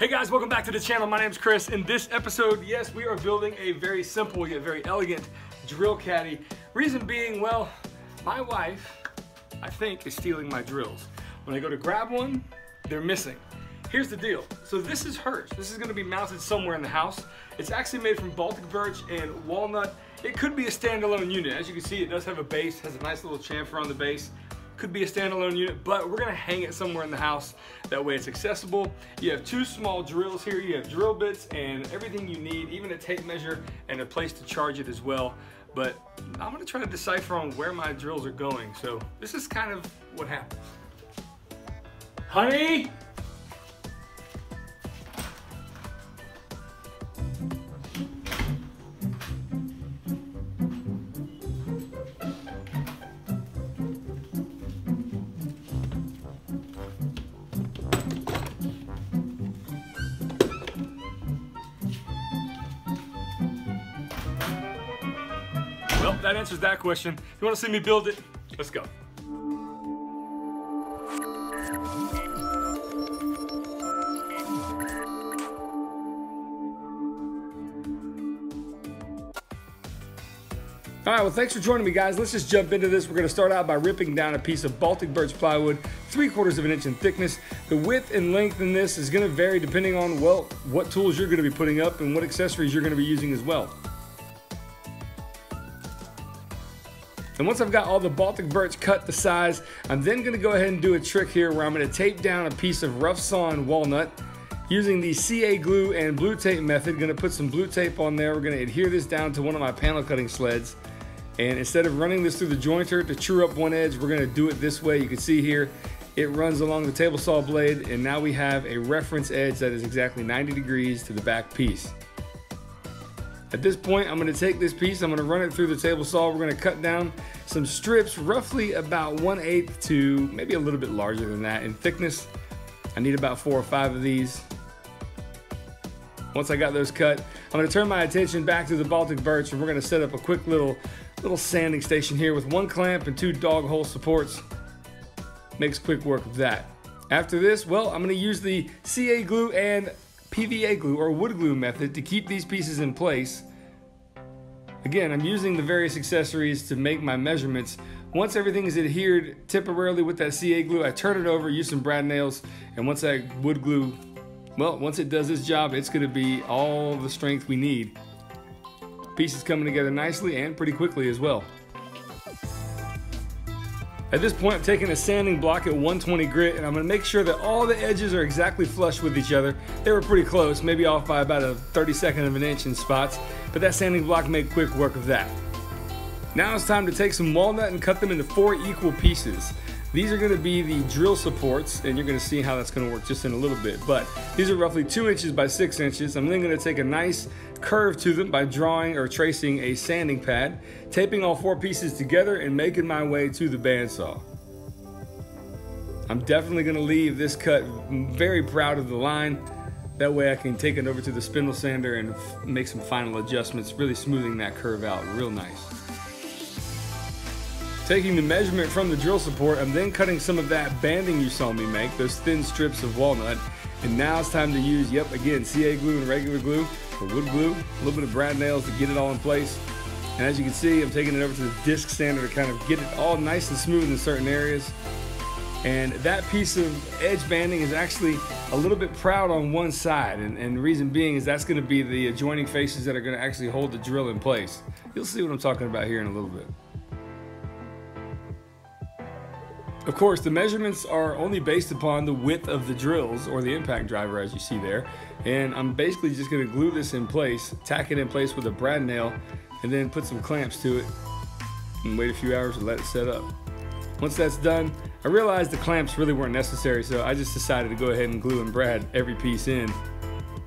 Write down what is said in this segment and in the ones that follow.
Hey guys, welcome back to the channel. My name's Chris. In this episode, yes, we are building a very simple yet very elegant drill caddy. Reason being, well, my wife, I think, is stealing my drills. When I go to grab one, they're missing. Here's the deal. So this is hers. This is gonna be mounted somewhere in the house. It's actually made from Baltic birch and walnut. It could be a standalone unit. As you can see, it does have a base, has a nice little chamfer on the base. Could be a standalone unit, but we're gonna hang it somewhere in the house. That way it's accessible. You have two small drills here. You have drill bits and everything you need, even a tape measure and a place to charge it as well. But I'm gonna try to decipher on where my drills are going. So this is kind of what happens. Honey? Well, that answers that question. If you want to see me build it, let's go. All right, well, thanks for joining me, guys. Let's just jump into this. We're gonna start out by ripping down a piece of Baltic birch plywood, 3/4 of an inch in thickness. The width and length in this is gonna vary depending on, well, what tools you're gonna be putting up and what accessories you're gonna be using as well. And once I've got all the Baltic birch cut to size, I'm then gonna go ahead and do a trick here where I'm gonna tape down a piece of rough sawn walnut using the CA glue and blue tape method. Gonna put some blue tape on there. We're gonna adhere this down to one of my panel cutting sleds. And instead of running this through the jointer to true up one edge, we're gonna do it this way. You can see here, it runs along the table saw blade, and now we have a reference edge that is exactly 90 degrees to the back piece. At this point, I'm gonna take this piece, I'm gonna run it through the table saw. We're gonna cut down some strips, roughly about 1/8 to maybe a little bit larger than that in thickness. I need about 4 or 5 of these. Once I got those cut, I'm gonna turn my attention back to the Baltic birch, and we're gonna set up a quick little sanding station here with 1 clamp and 2 dog hole supports. Makes quick work of that. After this, well, I'm gonna use the CA glue and PVA glue or wood glue method to keep these pieces in place. Again, I'm using the various accessories to make my measurements. Once everything is adhered temporarily with that CA glue, I turn it over, use some brad nails, and once that wood glue, well, once it does its job, it's gonna be all the strength we need. Pieces coming together nicely and pretty quickly as well. At this point, I'm taking a sanding block at 120 grit, and I'm gonna make sure that all the edges are exactly flush with each other. They were pretty close, maybe off by about a 32nd of an inch in spots, but that sanding block made quick work of that. Now it's time to take some walnut and cut them into 4 equal pieces. These are gonna be the drill supports, and you're gonna see how that's gonna work just in a little bit, but these are roughly 2 inches by 6 inches. I'm then gonna take a nice curve to them by drawing or tracing a sanding pad, taping all 4 pieces together and making my way to the bandsaw. I'm definitely gonna leave this cut very proud of the line. That way I can take it over to the spindle sander and make some final adjustments, really smoothing that curve out real nice. Taking the measurement from the drill support, I'm then cutting some of that banding you saw me make, those thin strips of walnut. And now it's time to use, yep, again, CA glue and regular glue, or wood glue, a little bit of brad nails to get it all in place. And as you can see, I'm taking it over to the disc sander to kind of get it all nice and smooth in certain areas. And that piece of edge banding is actually a little bit proud on one side. And the reason being is that's gonna be the adjoining faces that are gonna actually hold the drill in place. You'll see what I'm talking about here in a little bit. Of course, the measurements are only based upon the width of the drills or the impact driver, as you see there. And I'm basically just gonna glue this in place, tack it in place with a brad nail, and then put some clamps to it and wait a few hours to let it set up. Once that's done, I realized the clamps really weren't necessary, so I just decided to go ahead and glue and brad every piece in,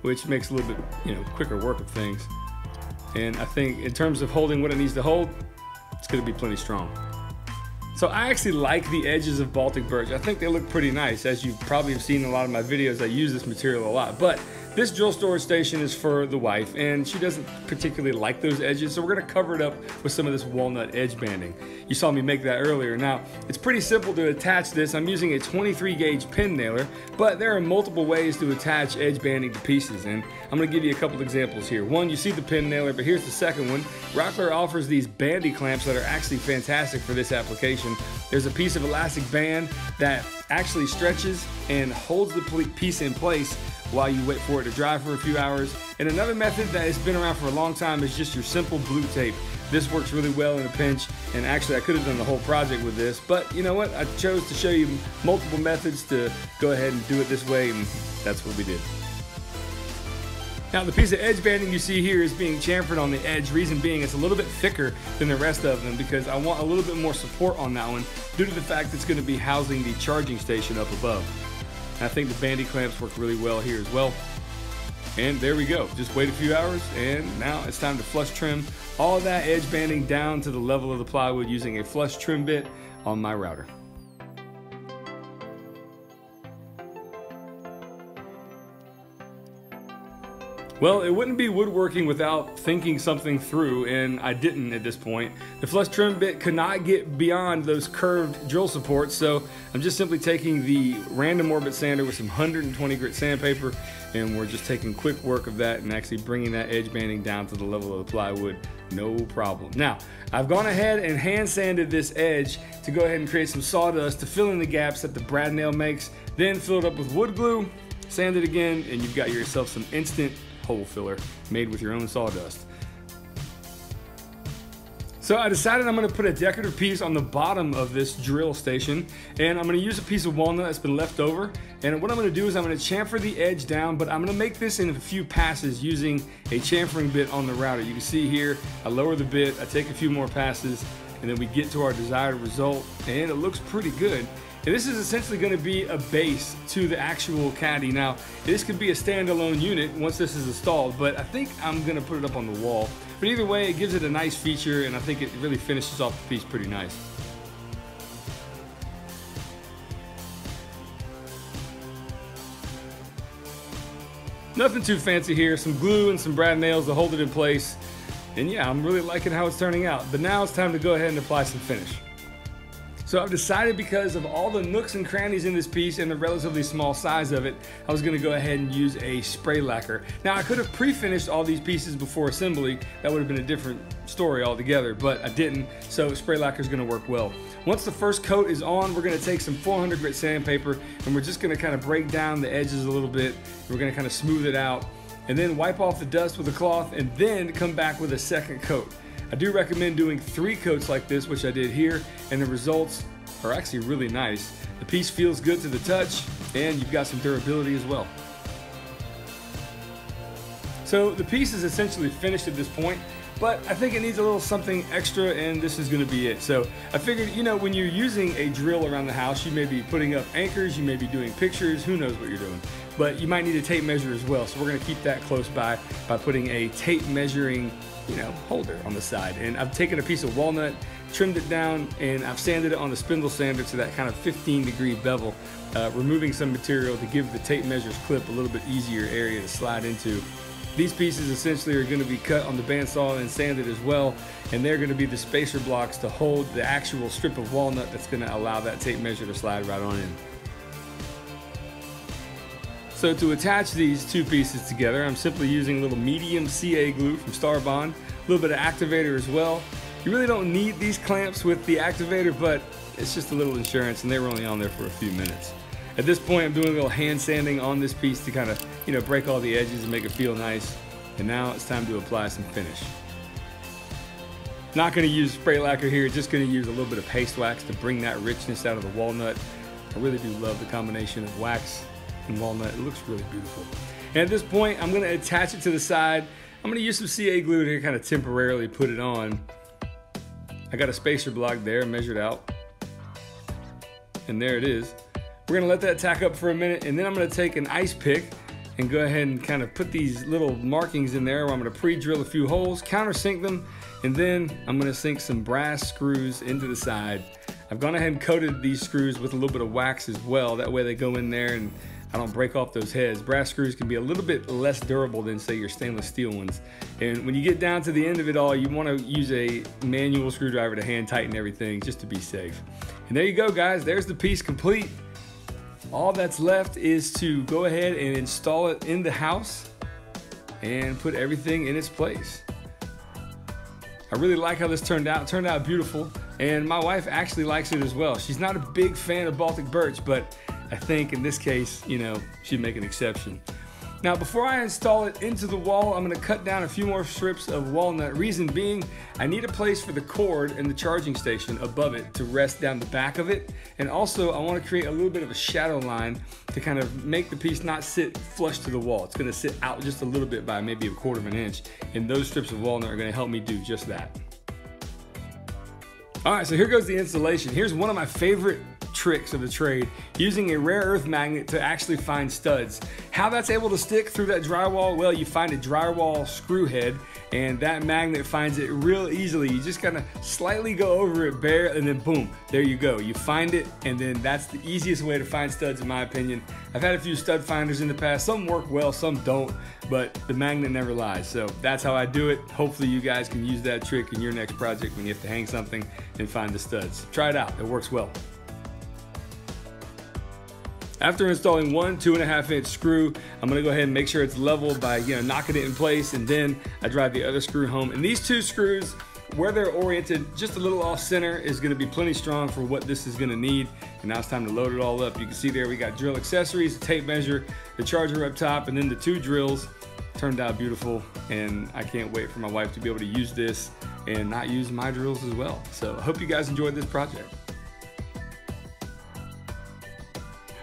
which makes a little bit, quicker work of things. And I think in terms of holding what it needs to hold, it's gonna be plenty strong. So I actually like the edges of Baltic birch. I think they look pretty nice. As you probably have seen in a lot of my videos, I use this material a lot. But this drill storage station is for the wife, and she doesn't particularly like those edges, so we're gonna cover it up with some of this walnut edge banding. You saw me make that earlier. Now, it's pretty simple to attach this. I'm using a 23 gauge pin nailer, but there are multiple ways to attach edge banding to pieces, and I'm gonna give you a couple examples here. One, you see the pin nailer, but here's the second one. Rockler offers these bandy clamps that are actually fantastic for this application. There's a piece of elastic band that actually stretches and holds the piece in place while you wait for it to dry for a few hours. And another method that has been around for a long time is just your simple blue tape. This works really well in a pinch, and actually I could have done the whole project with this, but you know what? I chose to show you multiple methods to go ahead and do it this way, and that's what we did. Now, the piece of edge banding you see here is being chamfered on the edge. Reason being, it's a little bit thicker than the rest of them because I want a little bit more support on that one due to the fact it's going to be housing the charging station up above. And I think the bandy clamps work really well here as well. And there we go. Just wait a few hours, and now it's time to flush trim all of that edge banding down to the level of the plywood using a flush trim bit on my router. Well, it wouldn't be woodworking without thinking something through, and I didn't at this point. The flush trim bit could not get beyond those curved drill supports, so I'm just simply taking the random orbit sander with some 120 grit sandpaper, and we're just taking quick work of that and actually bringing that edge banding down to the level of the plywood, no problem. Now, I've gone ahead and hand sanded this edge to go ahead and create some sawdust to fill in the gaps that the brad nail makes, then fill it up with wood glue, sand it again, and you've got yourself some instant hole filler made with your own sawdust. So I decided I'm going to put a decorative piece on the bottom of this drill station, and I'm going to use a piece of walnut that's been left over, and what I'm going to do is I'm going to chamfer the edge down, but I'm going to make this in a few passes using a chamfering bit on the router. You can see here I lower the bit, I take a few more passes, and then we get to our desired result, and it looks pretty good. And this is essentially going to be a base to the actual caddy. Now, this could be a standalone unit once this is installed, but I think I'm going to put it up on the wall. But either way, it gives it a nice feature, and I think it really finishes off the piece pretty nice. Nothing too fancy here, some glue and some brad nails to hold it in place. And yeah, I'm really liking how it's turning out. But now it's time to go ahead and apply some finish. So I've decided, because of all the nooks and crannies in this piece and the relatively small size of it, I was going to go ahead and use a spray lacquer. Now, I could have pre-finished all these pieces before assembly. That would have been a different story altogether, but I didn't, so spray lacquer is going to work well. Once the first coat is on, we're going to take some 400 grit sandpaper, and we're just going to kind of break down the edges a little bit. We're going to kind of smooth it out, and then wipe off the dust with a cloth, and then come back with a second coat. I do recommend doing 3 coats like this, which I did here, and the results are actually really nice. The piece feels good to the touch, and you've got some durability as well. So the piece is essentially finished at this point, but I think it needs a little something extra, and this is going to be it. So I figured, you know, when you're using a drill around the house, you may be putting up anchors, you may be doing pictures, who knows what you're doing. But you might need a tape measure as well, so we're going to keep that close by putting a tape measuring, you know, holder on the side. And I've taken a piece of walnut, trimmed it down, and I've sanded it on the spindle sander to that kind of 15-degree bevel, removing some material to give the tape measures clip a little bit easier area to slide into. These pieces essentially are going to be cut on the bandsaw and sanded as well, and they're going to be the spacer blocks to hold the actual strip of walnut that's going to allow that tape measure to slide right on in. So to attach these 2 pieces together, I'm simply using a little medium CA glue from Starbond, a little bit of activator as well. You really don't need these clamps with the activator, but it's just a little insurance, and they were only on there for a few minutes. At this point, I'm doing a little hand sanding on this piece to kind of, you know, break all the edges and make it feel nice. And now it's time to apply some finish. Not going to use spray lacquer here, just going to use a little bit of paste wax to bring that richness out of the walnut. I really do love the combination of wax and walnut. It looks really beautiful. And at this point, I'm going to attach it to the side. I'm going to use some CA glue to kind of temporarily put it on. I got a spacer block there measured out, and there it is. We're going to let that tack up for a minute, and then I'm going to take an ice pick and go ahead and kind of put these little markings in there where I'm going to pre-drill a few holes, countersink them, and then I'm going to sink some brass screws into the side. I've gone ahead and coated these screws with a little bit of wax as well. That way they go in there and I don't break off those heads. Brass screws can be a little bit less durable than, say, your stainless steel ones. And when you get down to the end of it all, you want to use a manual screwdriver to hand tighten everything just to be safe. And there you go, guys. There's the piece complete. All that's left is to go ahead and install it in the house and put everything in its place. I really like how this turned out. It turned out beautiful, and my wife actually likes it as well. She's not a big fan of Baltic birch, but I think in this case, you know, she'd make an exception. Now, before I install it into the wall, I'm gonna cut down a few more strips of walnut. Reason being, I need a place for the cord and the charging station above it to rest down the back of it. And also, I wanna create a little bit of a shadow line to kind of make the piece not sit flush to the wall. It's gonna sit out just a little bit by maybe 1/4 of an inch. And those strips of walnut are gonna help me do just that. All right, so here goes the installation. Here's one of my favorite tricks of the trade, using a rare earth magnet to actually find studs. How that's able to stick through that drywall? Well, you find a drywall screw head, and that magnet finds it real easily. You just kind of slightly go over it bare, and then boom, there you go. You find it, and then that's the easiest way to find studs, in my opinion. I've had a few stud finders in the past. Some work well, some don't, but the magnet never lies. So that's how I do it. Hopefully you guys can use that trick in your next project when you have to hang something and find the studs. Try it out, it works well. After installing one 2.5 inch screw, I'm gonna go ahead and make sure it's level by knocking it in place, and then I drive the other screw home. And these two screws, where they're oriented just a little off center, is gonna be plenty strong for what this is gonna need. And now it's time to load it all up. You can see there we got drill accessories, a tape measure, the charger up top, and then the 2 drills. Turned out beautiful, and I can't wait for my wife to be able to use this and not use my drills as well. So I hope you guys enjoyed this project.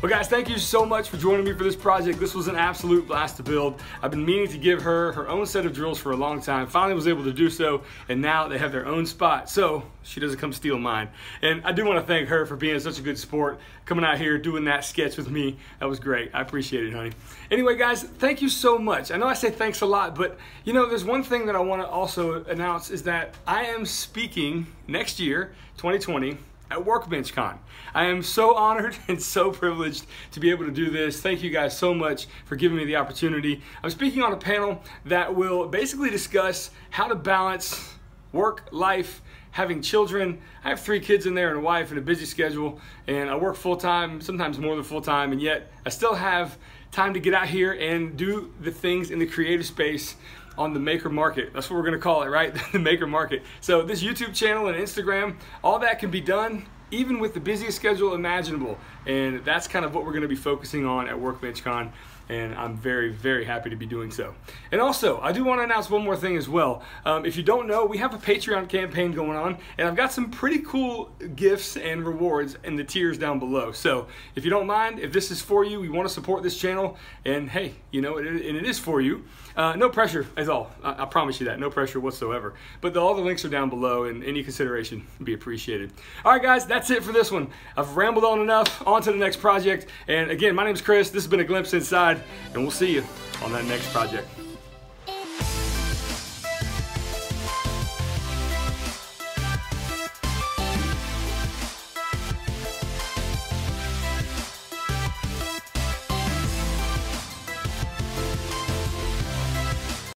Well guys, thank you so much for joining me for this project. This was an absolute blast to build. I've been meaning to give her her own set of drills for a long time. Finally was able to do so, and now they have their own spot, so she doesn't come steal mine. And I do want to thank her for being such a good sport, coming out here doing that sketch with me. That was great. I appreciate it, honey. Anyway guys, thank you so much. I know I say thanks a lot, but there's one thing that I want to also announce, is that I am speaking next year, 2020, at WorkbenchCon. I am so honored and so privileged to be able to do this. Thank you guys so much for giving me the opportunity. I'm speaking on a panel that will basically discuss how to balance work, life, having children. I have 3 kids in there and a wife and a busy schedule, and I work full-time, sometimes more than full-time, and yet I still have time to get out here and do the things in the creative space on the maker market. That's what we're gonna call it, right? The maker market. So this YouTube channel and Instagram, all that can be done even with the busiest schedule imaginable. And that's kind of what we're gonna be focusing on at WorkbenchCon. And I'm very, very happy to be doing so. And also, I do want to announce one more thing as well. If you don't know, we have a Patreon campaign going on, and I've got some pretty cool gifts and rewards in the tiers down below. So if you don't mind, if this is for you, we want to support this channel, and hey, and it is for you. No pressure at all. I promise you that. No pressure whatsoever. But all the links are down below, and any consideration would be appreciated. All right, guys, that's it for this one. I've rambled on enough. On to the next project. And again, my name is Chris. This has been A Glimpse Inside, and we'll see you on that next project.